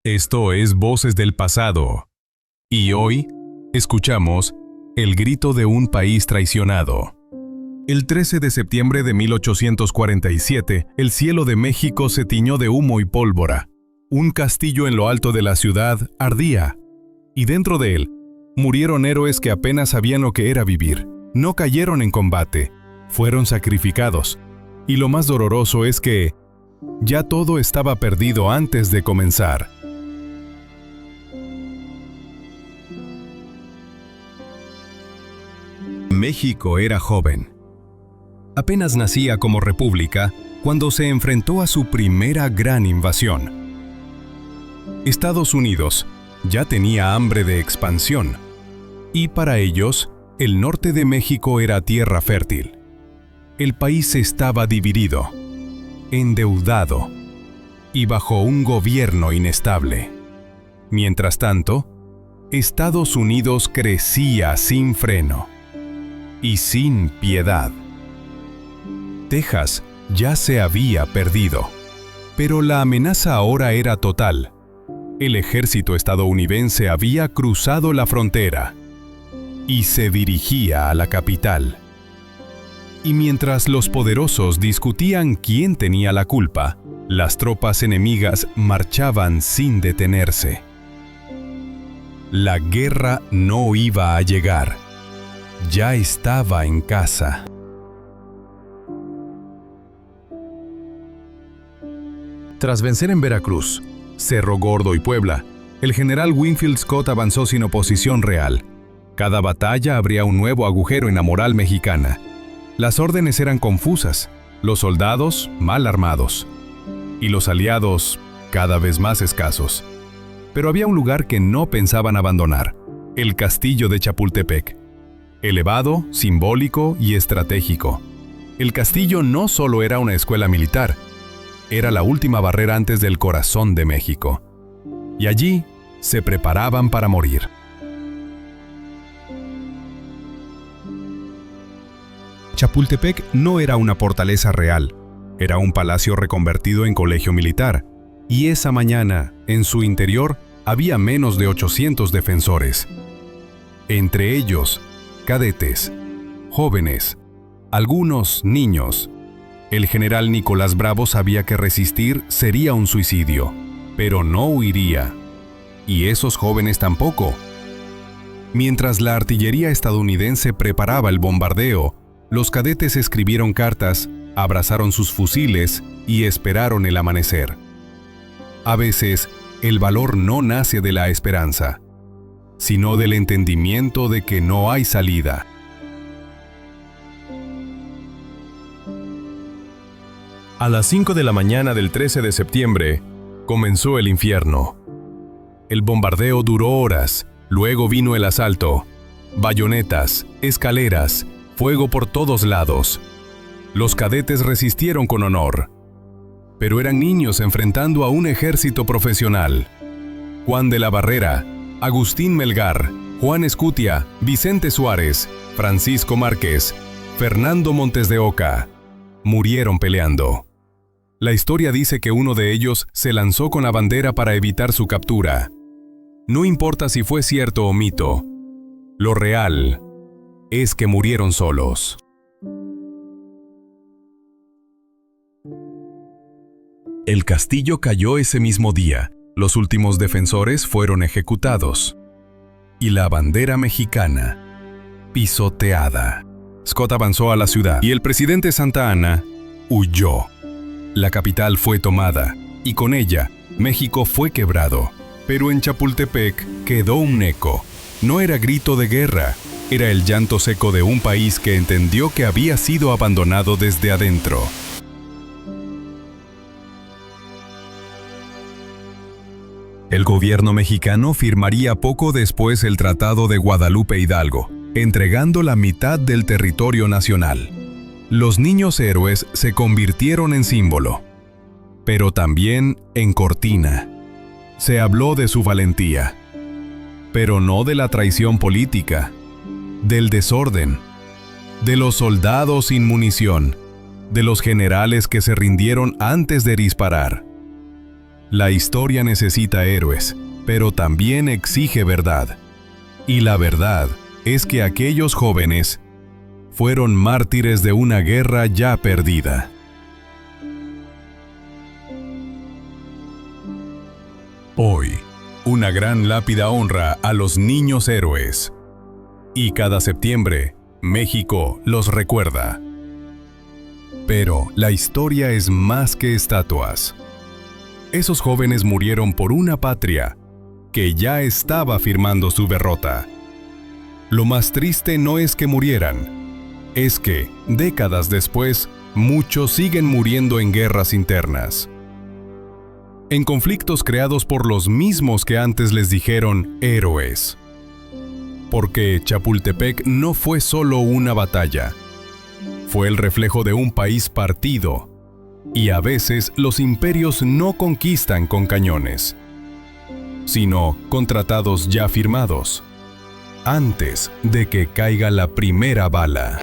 Esto es Voces del Pasado. Y hoy escuchamos El grito de un país traicionado. El 13 de septiembre de 1847, el cielo de México se tiñó de humo y pólvora. Un castillo en lo alto de la ciudad ardía, y dentro de él murieron héroes que apenas sabían lo que era vivir. No cayeron en combate, fueron sacrificados. Y lo más doloroso es que ya todo estaba perdido antes de comenzar. México era joven. Apenas nacía como república cuando se enfrentó a su primera gran invasión. Estados Unidos ya tenía hambre de expansión, y para ellos, el norte de México era tierra fértil. El país estaba dividido, endeudado y bajo un gobierno inestable. Mientras tanto, Estados Unidos crecía sin freno y sin piedad. Texas ya se había perdido, pero la amenaza ahora era total. El ejército estadounidense había cruzado la frontera y se dirigía a la capital. Y mientras los poderosos discutían quién tenía la culpa, las tropas enemigas marchaban sin detenerse. La guerra no iba a llegar. Ya estaba en casa. Tras vencer en Veracruz, Cerro Gordo y Puebla, el general Winfield Scott avanzó sin oposición real. Cada batalla abría un nuevo agujero en la moral mexicana. Las órdenes eran confusas, los soldados mal armados, y los aliados cada vez más escasos. Pero había un lugar que no pensaban abandonar: el castillo de Chapultepec. Elevado, simbólico y estratégico. El castillo no solo era una escuela militar, era la última barrera antes del corazón de México. Y allí se preparaban para morir. Chapultepec no era una fortaleza real, era un palacio reconvertido en colegio militar, y esa mañana, en su interior, había menos de 800 defensores. Entre ellos, cadetes, jóvenes, algunos niños. El general Nicolás Bravo sabía que resistir sería un suicidio, pero no huiría. Y esos jóvenes tampoco. Mientras la artillería estadounidense preparaba el bombardeo, los cadetes escribieron cartas, abrazaron sus fusiles y esperaron el amanecer. A veces, el valor no nace de la esperanza, sino del entendimiento de que no hay salida. A las 5 de la mañana del 13 de septiembre, comenzó el infierno. El bombardeo duró horas, luego vino el asalto. Bayonetas, escaleras, fuego por todos lados. Los cadetes resistieron con honor, pero eran niños enfrentando a un ejército profesional. Juan de la Barrera, Agustín Melgar, Juan Escutia, Vicente Suárez, Francisco Márquez, Fernando Montes de Oca, murieron peleando. La historia dice que uno de ellos se lanzó con la bandera para evitar su captura. No importa si fue cierto o mito, lo real es que murieron solos. El castillo cayó ese mismo día. Los últimos defensores fueron ejecutados. Y la bandera mexicana, pisoteada. Scott avanzó a la ciudad y el presidente Santa Anna huyó. La capital fue tomada y con ella México fue quebrado. Pero en Chapultepec quedó un eco. No era grito de guerra, era el llanto seco de un país que entendió que había sido abandonado desde adentro. El gobierno mexicano firmaría poco después el Tratado de Guadalupe Hidalgo, entregando la mitad del territorio nacional. Los niños héroes se convirtieron en símbolo, pero también en cortina. Se habló de su valentía, pero no de la traición política, del desorden, de los soldados sin munición, de los generales que se rindieron antes de disparar. La historia necesita héroes, pero también exige verdad. Y la verdad es que aquellos jóvenes fueron mártires de una guerra ya perdida. Hoy, una gran lápida honra a los niños héroes. Y cada septiembre, México los recuerda. Pero la historia es más que estatuas. Esos jóvenes murieron por una patria que ya estaba firmando su derrota. Lo más triste no es que murieran, es que, décadas después, muchos siguen muriendo en guerras internas. En conflictos creados por los mismos que antes les dijeron héroes. Porque Chapultepec no fue solo una batalla. Fue el reflejo de un país partido. Y a veces los imperios no conquistan con cañones, sino con tratados ya firmados, antes de que caiga la primera bala.